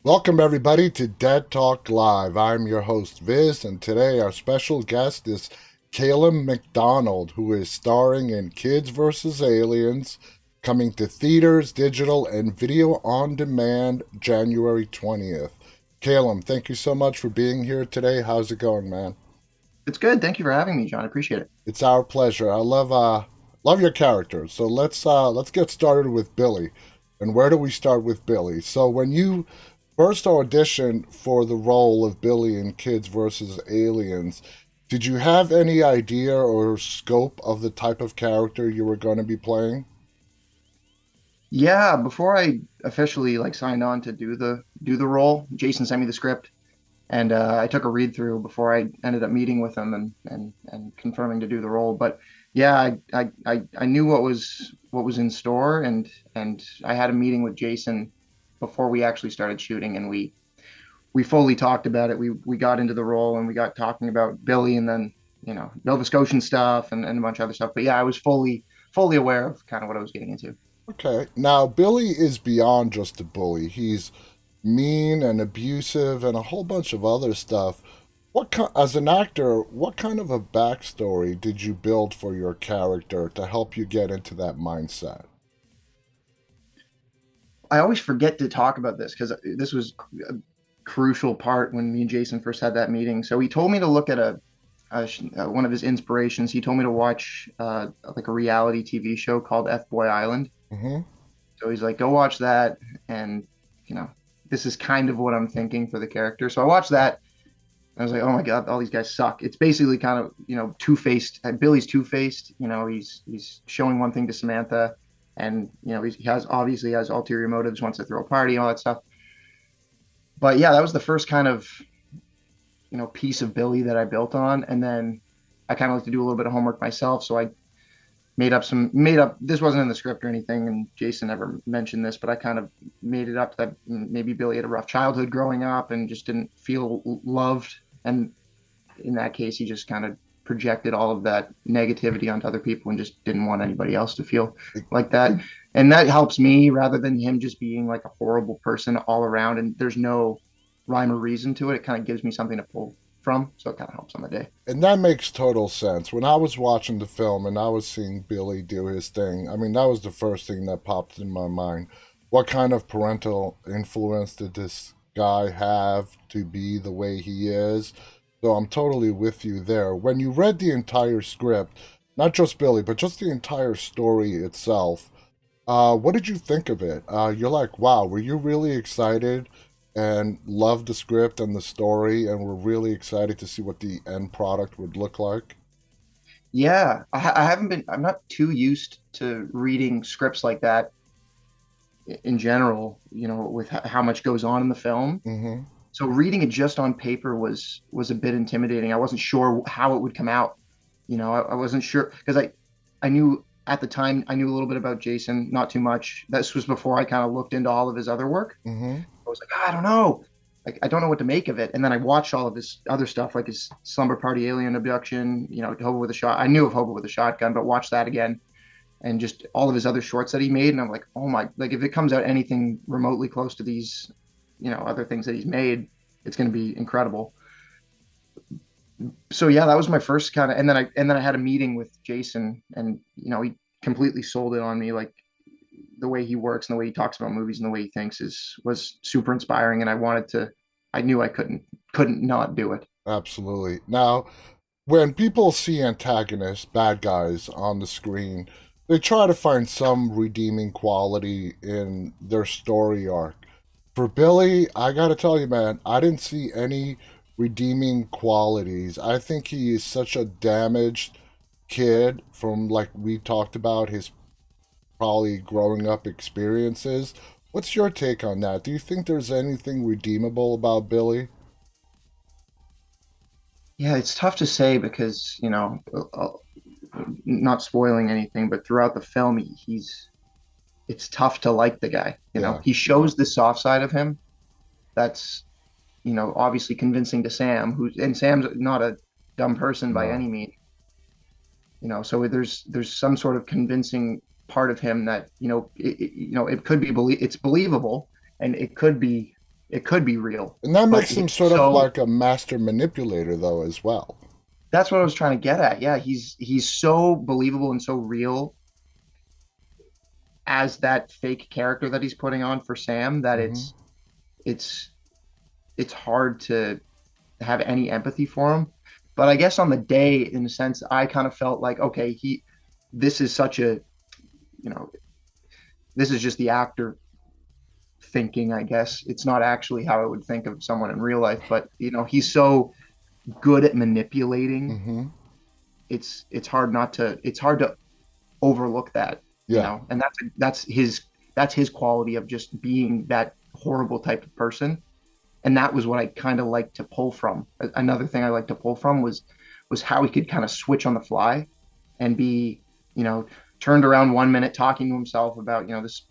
Welcome, everybody, to Dead Talk Live. I'm your host, Viz, and today our special guest is Calem MacDonald, who is starring in Kids vs. Aliens, coming to theaters, digital, and video on demand January 20th. Calem, thank you so much for being here today. How's it going, man? It's good. Thank you for having me, John. I appreciate it. It's our pleasure. I love your character. So let's get started with Billy. And where do we start with Billy? So when you first auditioned for the role of Billy in Kids vs. Aliens, did you have any idea or scope of the type of character you were going to be playing? Yeah, before I officially signed on to do the role, Jason sent me the script and I took a read through before I ended up meeting with him and confirming to do the role. But yeah, I knew what was in store and I had a meeting with Jason before we actually started shooting and we fully talked about it. We got into the role and we got talking about Billy and then, Nova Scotian stuff and a bunch of other stuff. But yeah, I was fully aware of kind of what I was getting into. Okay. Now, Billy is beyond just a bully. He's mean and abusive and a whole bunch of other stuff. As an actor, what kind of a backstory did you build for your character to help you get into that mindset? I always forget to talk about this because this was a crucial part when me and Jason first had that meeting. So he told me to look at one of his inspirations. He told me to watch like a reality TV show called F Boy Island. Hmm. So he's like, go watch that, and you know, this is kind of what I'm thinking for the character. So I watched that. I was like, oh my God, all these guys suck. It's basically kind of, two-faced. Billy's two-faced. He's showing one thing to Samantha, and he has obviously has ulterior motives, wants to throw a party, all that stuff. But yeah, that was the first kind of piece of Billy that I built on, and then I kind of like to do a little bit of homework myself, so I made up. This wasn't in the script or anything, and Jason never mentioned this, but I kind of made it up that maybe Billy had a rough childhood growing up and just didn't feel loved, and in that case, he just kind of projected all of that negativity onto other people and just didn't want anybody else to feel like that. And that helps me rather than him just being like a horrible person all around. And there's no rhyme or reason to it. It kind of gives me something to pull from. So it kind of helps on the day. And that makes total sense. When I was watching the film and I was seeing Billy do his thing, I mean, that was the first thing that popped in my mind. What kind of parental influence did this guy have to be the way he is? So I'm totally with you there. When you read the entire script, not just Billy, but just the entire story itself, what did you think of it? You're like, wow, were you really excited and loved the script and the story and were really excited to see what the end product would look like? Yeah, I haven't been, I'm not too used to reading scripts like that in general, with how much goes on in the film. Mm-hmm. So reading it just on paper was a bit intimidating. I wasn't sure how it would come out. I wasn't sure because I knew at the time I knew a little bit about Jason, not too much. This was before I kind of looked into all of his other work. Mm-hmm. I was like, I don't know. Like I don't know what to make of it. And then I watched all of his other stuff, like his Slumber Party Alien Abduction, Hobo with a Shot. I knew of Hobo with a Shotgun, but watched that again and just all of his other shorts that he made. And I'm like, oh my, like if it comes out anything remotely close to these, other things that he's made, it's going to be incredible. So yeah, that was my first kind of, and then I had a meeting with Jason, and he completely sold it on me. Like the way he works and the way he talks about movies and the way he thinks was super inspiring, and I knew I couldn't not do it. Absolutely. Now, when people see antagonists, bad guys on the screen, they try to find some redeeming quality in their story arc. For Billy, I gotta tell you, man, I didn't see any redeeming qualities. I think he is such a damaged kid from, like we talked about, his probably growing up experiences. What's your take on that? Do you think there's anything redeemable about Billy? Yeah, it's tough to say because not spoiling anything, but throughout the film, it's tough to like the guy. Yeah. He shows the soft side of him. That's obviously convincing to Sam, and Sam's not a dumb person by No. any means. So there's some sort of convincing part of him that it could be it's believable, and it could be. it could be real, And that but makes him he's sort of so like a master manipulator, though, as well. that's what I was trying to get at. Yeah, he's so believable and so real as that fake character that he's putting on for Sam that Hmm. it's it's hard to have any empathy for him. But I guess on the day, in a sense, I kind of felt like, okay, this is such a, you know, this is just the actor thinking, I guess. It's not actually how I would think of someone in real life, but he's so good at manipulating. Hmm. It's hard to overlook that, Yeah. and that's his quality of just being that horrible type of person. And that was what I kind of like to pull from. Another thing I like to pull from was how he could kind of switch on the fly and be, you know, turned around 1 minute talking to himself about, this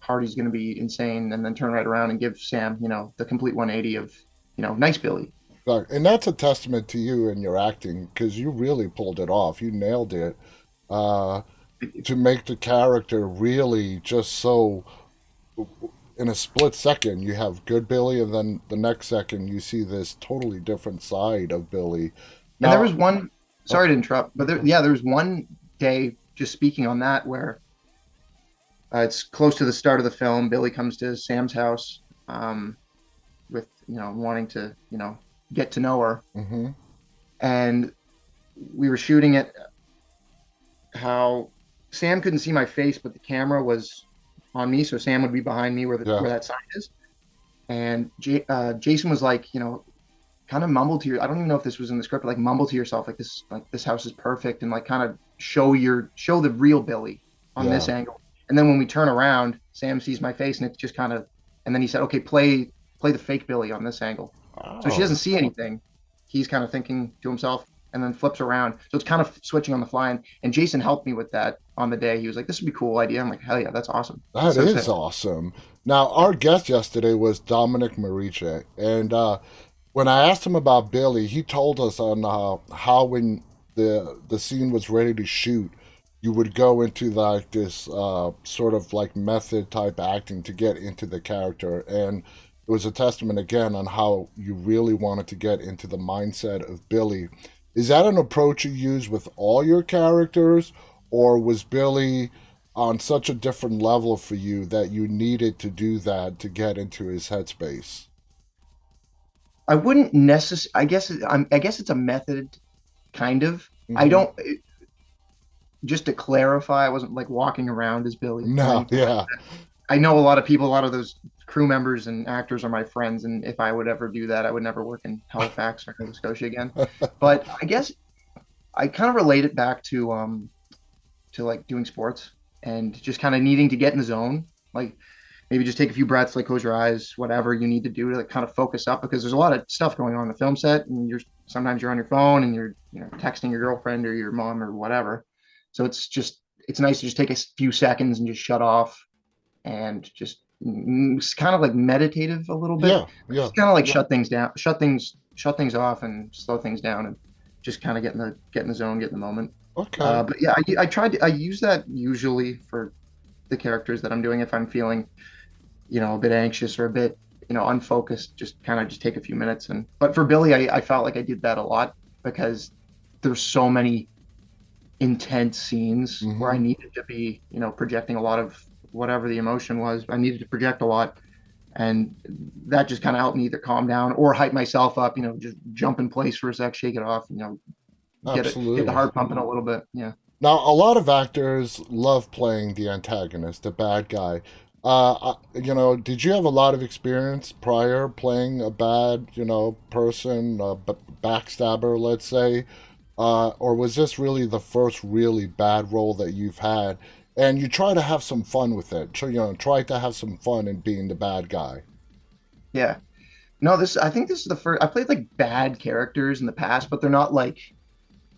party's going to be insane, and then turn right around and give Sam, the complete 180 of, nice Billy. And that's a testament to you and your acting because you really pulled it off. You nailed it. Uh, to make the character really just so in a split second you have good Billy, and then the next second you see this totally different side of Billy. And there was Now, one, oh, sorry to interrupt, but there was one day, just speaking on that, where it's close to the start of the film. Billy comes to Sam's house, with, wanting to, get to know her. mm-hmm, And we were shooting it how Sam couldn't see my face, but the camera was on me. So Sam would be behind me yeah, where that sign is. And Jason was like, kind of mumble to your, I don't even know if this was in the script, but like mumble to yourself, like this house is perfect, and like kind of show the real Billy on this yeah. angle. And then when we turn around, Sam sees my face, and it's just kind of, and then he said, okay, play the fake Billy on this angle. So she doesn't Oh, see anything. He's kind of thinking to himself, and then flips around. So it's kind of switching on the fly. And Jason helped me with that on the day. He was like, this would be a cool idea. I'm like, hell yeah, that's awesome. That's that so sick. is awesome. Now, our guest yesterday was Dominic Marice, and when I asked him about Billy, he told us on how when the scene was ready to shoot, you would go into like this sort of like method type acting to get into the character, and it was a testament again on how you really wanted to get into the mindset of Billy. Is that an approach you use with all your characters, or was Billy on such a different level for you that you needed to do that to get into his headspace? I wouldn't necessarily, I guess it's a method, kind of. I Hmm. don't, just to clarify, I wasn't like walking around as Billy or No, anything like yeah. that. I know a lot of people, a lot of those crew members and actors are my friends. And if I would ever do that, I would never work in Halifax or Nova Scotia again. But I guess I kind of relate it back to like doing sports and just kind of needing to get in the zone. Like maybe just take a few breaths, like close your eyes, whatever you need to do to like kind of focus up, because there's a lot of stuff going on in the film set, and sometimes you're on your phone and you're texting your girlfriend or your mom or whatever. So it's nice to just take a few seconds and just shut off and just it's kind of like meditative a little bit. Yeah, yeah. Just kind of like shut things down, shut things off, and slow things down, and just kind of get in the zone, get in the moment. Okay. But yeah, I use that usually for the characters that I'm doing if I'm feeling, a bit anxious or a bit, unfocused. Just kind of just take a few minutes. And but for Billy, I felt like I did that a lot because there's so many intense scenes where I Hmm. needed to be, projecting a lot of whatever the emotion was. I needed to project a lot, and that just kind of helped me either calm down or hype myself up. Just jump in place for a sec, shake it off. Get the Absolutely. heart pumping a little bit. Yeah. Now, a lot of actors love playing the antagonist, the bad guy. Did you have a lot of experience prior playing a bad, person, backstabber, let's say? Or was this really the first really bad role that you've had? And you try to have some fun with it. So, try to have some fun in being the bad guy. Yeah. No, I think this is the first I played like bad characters in the past, but they're not like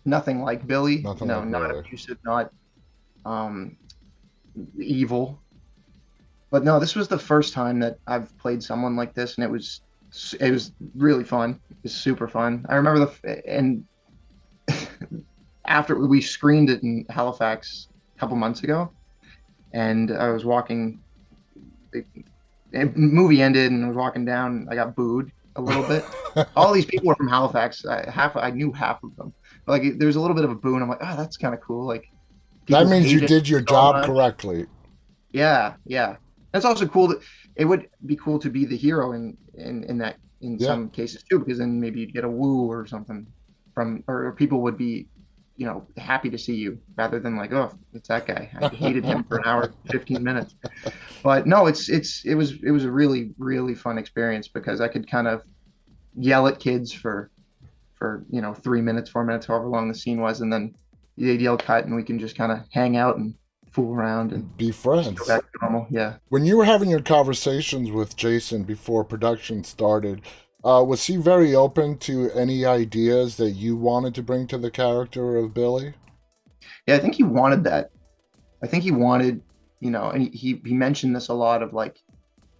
nothing like Billy, Nothing like not Billy. abusive, not um evil. But no, this was the first time that I've played someone like this, and it was really fun. It was super fun. I remember and after we screened it in Halifax a couple months ago, and I was walking. movie ended and I was walking down. I got booed a little bit. All these people were from Halifax. I knew half of them. But like there's a little bit of a boo, and I'm like, oh, that's kind of cool. Like That people means you hated it did your so job much. correctly. Yeah, yeah. That's also cool. That it would be cool to be the hero in that in Yeah. some cases too, because then maybe you'd get a woo or something from, or people would be, happy to see you rather than like, oh, it's that guy. I hated him for an hour, 15 minutes. But no, it was a really really fun experience because I could kind of yell at kids for 3 minutes, 4 minutes, however long the scene was, and then they'd yell cut, and we can just kind of hang out and fool around and Be just go friends. back to normal. Yeah. When you were having your conversations with Jason before production started, was he very open to any ideas that you wanted to bring to the character of Billy? Yeah, I think he wanted that. I think he wanted, and he mentioned this a lot of like,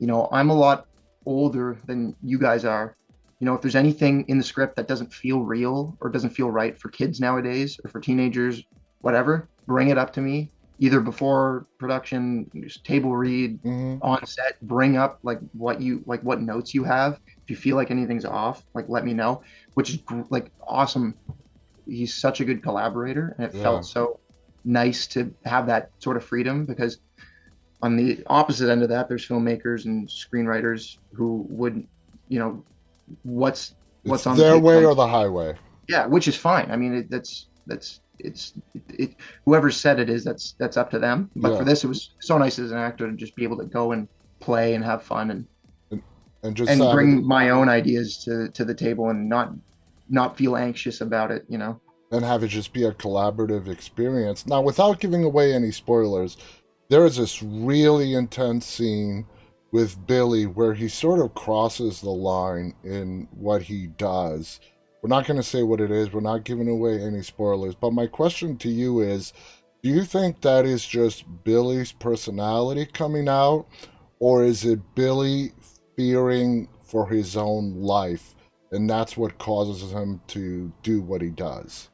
I'm a lot older than you guys are. If there's anything in the script that doesn't feel real or doesn't feel right for kids nowadays or for teenagers, whatever, bring it up to me either before production, just table read Hmm. on set, bring up like what notes you have. If you feel like anything's off, like let me know, which is like awesome. He's such a good collaborator, and it Yeah. felt so nice to have that sort of freedom because on the opposite end of that, there's filmmakers and screenwriters who would, you know, what's It's what's on the their page way on or the highway. yeah, which is fine. I mean, that's whoever said it is that's up to them. But for Yeah. this, it was so nice as an actor to just be able to go and play and have fun And, and just and have it bring my own ideas to the table and not feel anxious about it. and have it just be a collaborative experience. Now, without giving away any spoilers, there is this really intense scene with Billy where he sort of crosses the line in what he does. We're not going to say what it is, we're not giving away any spoilers, but my question to you is, do you think that is just Billy's personality coming out, or is it Billy fearing for his own life, and that's what causes him to do what he does?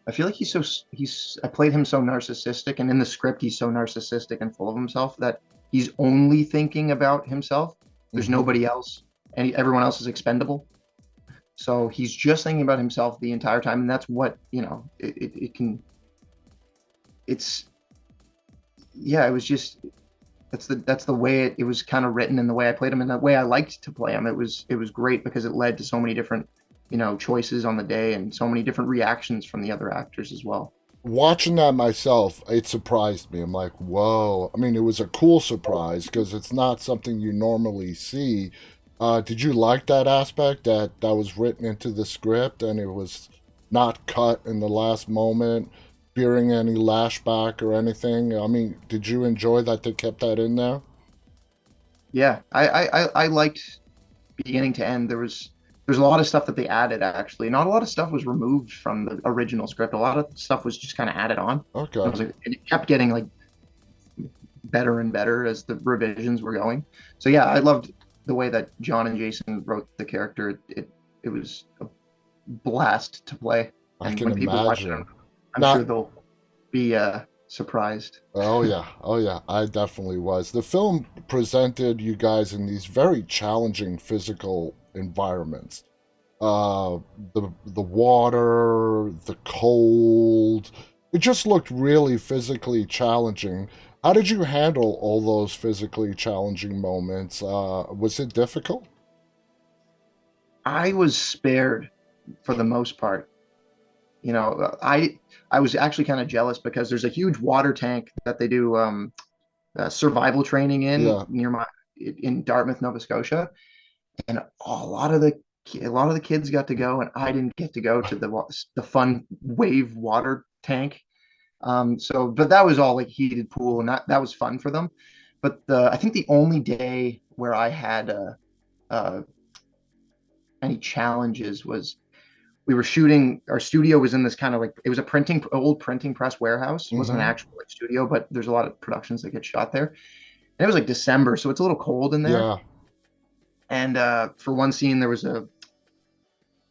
I feel like I played him so narcissistic, and in the script he's so narcissistic and full of himself that he's only thinking about himself. There's Hmm. nobody else, and everyone else is expendable. So he's just thinking about himself the entire time, and that's what it can. It's yeah, it was just that's the way it was kind of written and the way I played him and the way I liked to play him. It was great because it led to so many different choices on the day and so many different reactions from the other actors as well. Watching that myself, it surprised me. I'm like, whoa. I mean, it was a cool surprise because it's not something you normally see. Did you like that aspect that was written into the script and it was not cut in the last moment, fearing any lashback or anything? I mean, did you enjoy that they kept that in there? Yeah, I liked beginning to end. There's a lot of stuff that they added actually. Not a lot of stuff was removed from the original script. A lot of stuff was just kind of added on. I Okay. was like, it kept getting like better and better as the revisions were going. So yeah, I loved the way that John and Jason wrote the character. It was a blast to play, I and can when people watch imagine. them, I'm sure Not they'll be surprised. Oh yeah, oh yeah, I definitely was. The film presented you guys in these very challenging physical environments. The water, the cold. It just looked really physically challenging. How did you handle all those physically challenging moments? Was it difficult? I was spared for the most part. I was actually kind of jealous because there's a huge water tank that they do survival training in Yeah, near my in Dartmouth, Nova Scotia, and a lot of the kids got to go, and I didn't get to go to the fun wave water tank. But that was all like heated pool, and that was fun for them. But I think the only day where I had uh, any challenges was we were shooting. Our studio was in this kind of like it was a old printing press warehouse. It wasn't an mm-hmm. actual like studio, but there's a lot of productions that get shot there. And it was like December, so it's a little cold in there. Yeah, And for one scene, there was it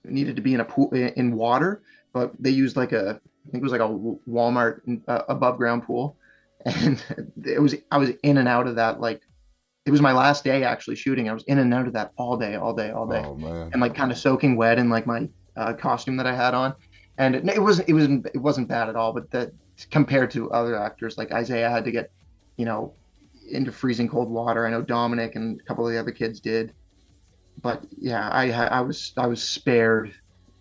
needed to be in a pool in water, but they used like I think it was like a Walmart above ground pool, and I was in and out of that like it was my last day actually shooting. I was in and out of that all day, all day, all day, Oh man. and like kind of soaking wet in like my costume that I had on, and it wasn't bad at all. But that compared to other actors, like Isaiah had to get, you know, into freezing cold water. I know Dominic and a couple of the other kids did, but yeah, I was spared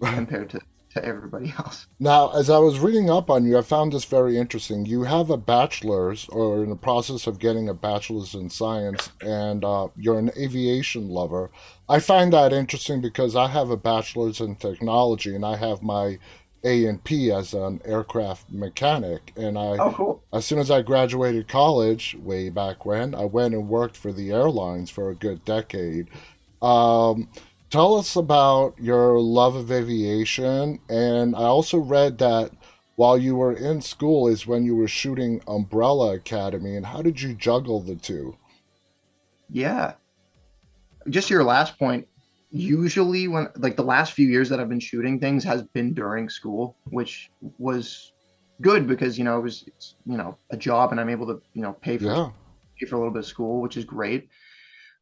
compared to everybody else. Now, as I was reading up on you, I found this very interesting. You have a bachelor's, or in the process of getting a bachelor's in science, and you're an aviation lover. I find that interesting because I have a bachelor's in technology, and I have my A&P as an aircraft mechanic. And Oh, cool. as soon as I graduated college, way back when, I went and worked for the airlines for a good decade. Um, Tell us about your love of aviation. And I also read that while you were in school is when you were shooting Umbrella Academy. And how did you juggle the two? Yeah. Just your last point. Usually, when like the last few years that I've been shooting things has been during school, which was good because it was a job and I'm able to Yeah, pay for a little bit of school, which is great.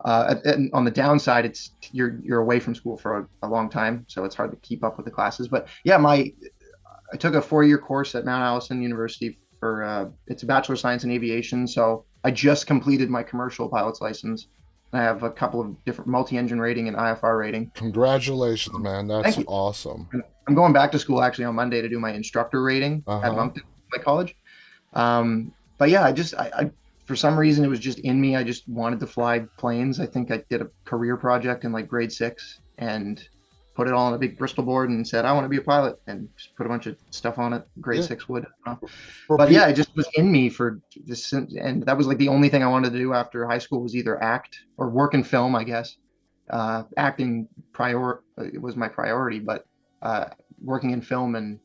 And on the downside, it's you're away from school for a long time, so it's hard to keep up with the classes. But yeah, my I took a 4-year course at Mount Allison University for it's a Bachelor of Science in Aviation. So I just completed my commercial pilot's license. I have a couple of different multi-engine rating and IFR rating. congratulations, man. That's Thank you. awesome. I'm going back to school actually on Monday to do my instructor rating at Uh-huh. Moncton, my college. But yeah, I for some reason it was just in me. I just wanted to fly planes. I think I did a career project in like grade 6 and put it all on a big Bristol board and said I want to be a pilot and just put a bunch of stuff on it. Grade Yeah. 6 would. For But yeah, people, it just was in me for this, and that was like the only thing I wanted to do after high school was either act or work in film, I guess. Acting prior it was my priority, but working in film and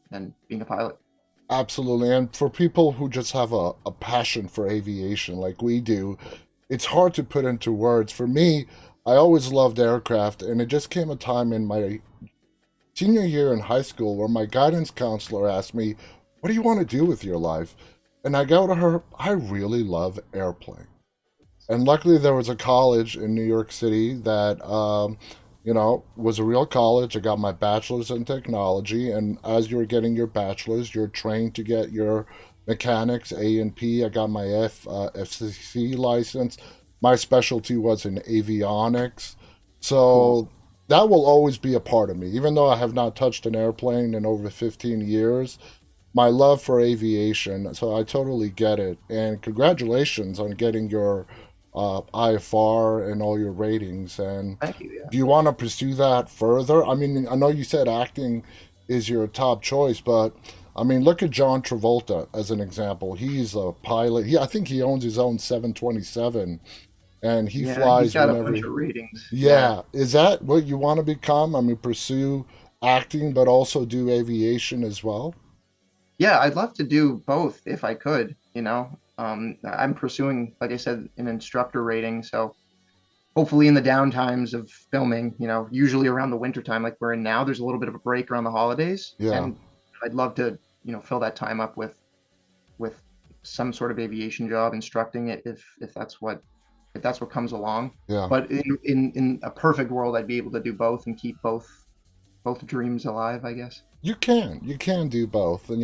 being a pilot. absolutely. And for people who just have a passion for aviation like we do, it's hard to put into words. For me, I always loved aircraft, and it just came a time in my senior year in high school where my guidance counselor asked me, "What do you want to do with your life?" And I go to her, "I really love airplanes." And luckily, there was a college in New York City that, was a real college. I got my bachelor's in technology, and as you're getting your bachelor's, you're trained to get your mechanics A and P. I got my FCC license. My specialty was in avionics, Cool. so that will always be a part of me. Even though I have not touched an airplane in over 15 years, my love for aviation, so I totally get it. And congratulations on getting your IFR and all your ratings. And Thank you. Yeah. do you want to pursue that further? I mean, I know you said acting is your top choice, but I mean, look at John Travolta as an example. He's a pilot. I think he owns his own 727, and he Yeah, he's flies got a whenever. bunch of ratings. Yeah. Yeah, is that what you want to become? I mean, pursue acting, but also do aviation as well. Yeah, I'd love to do both if I could, I'm pursuing, like I said, an instructor rating. So hopefully in the downtimes of filming, usually around the winter time, like we're in now, there's a little bit of a break around the holidays. Yeah, And I'd love to, fill that time up with some sort of aviation job, instructing it if that's what comes along. yeah. But in a perfect world, I'd be able to do both and keep both dreams alive, I guess. You can do both. And,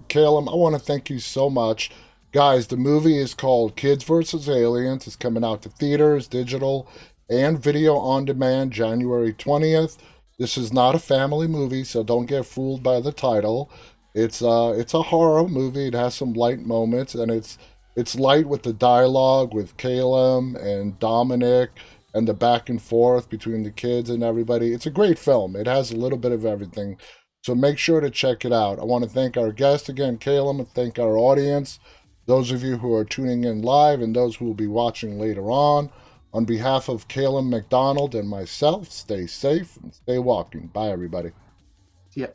Caleb, I want to thank you so much. Guys, the movie is called Kids vs. Aliens. It's coming out to theaters, digital, and video on demand January 20th. This is not a family movie, so don't get fooled by the title. It's a horror movie. It has some light moments, and it's light with the dialogue with Caleb and Dominic and the back and forth between the kids and everybody. It's a great film. It has a little bit of everything. So make sure to check it out. I want to thank our guest again, Caleb, and thank our audience, those of you who are tuning in live and those who will be watching later on. On behalf of Calem MacDonald and myself, stay safe and stay walking. Bye, everybody. Yeah.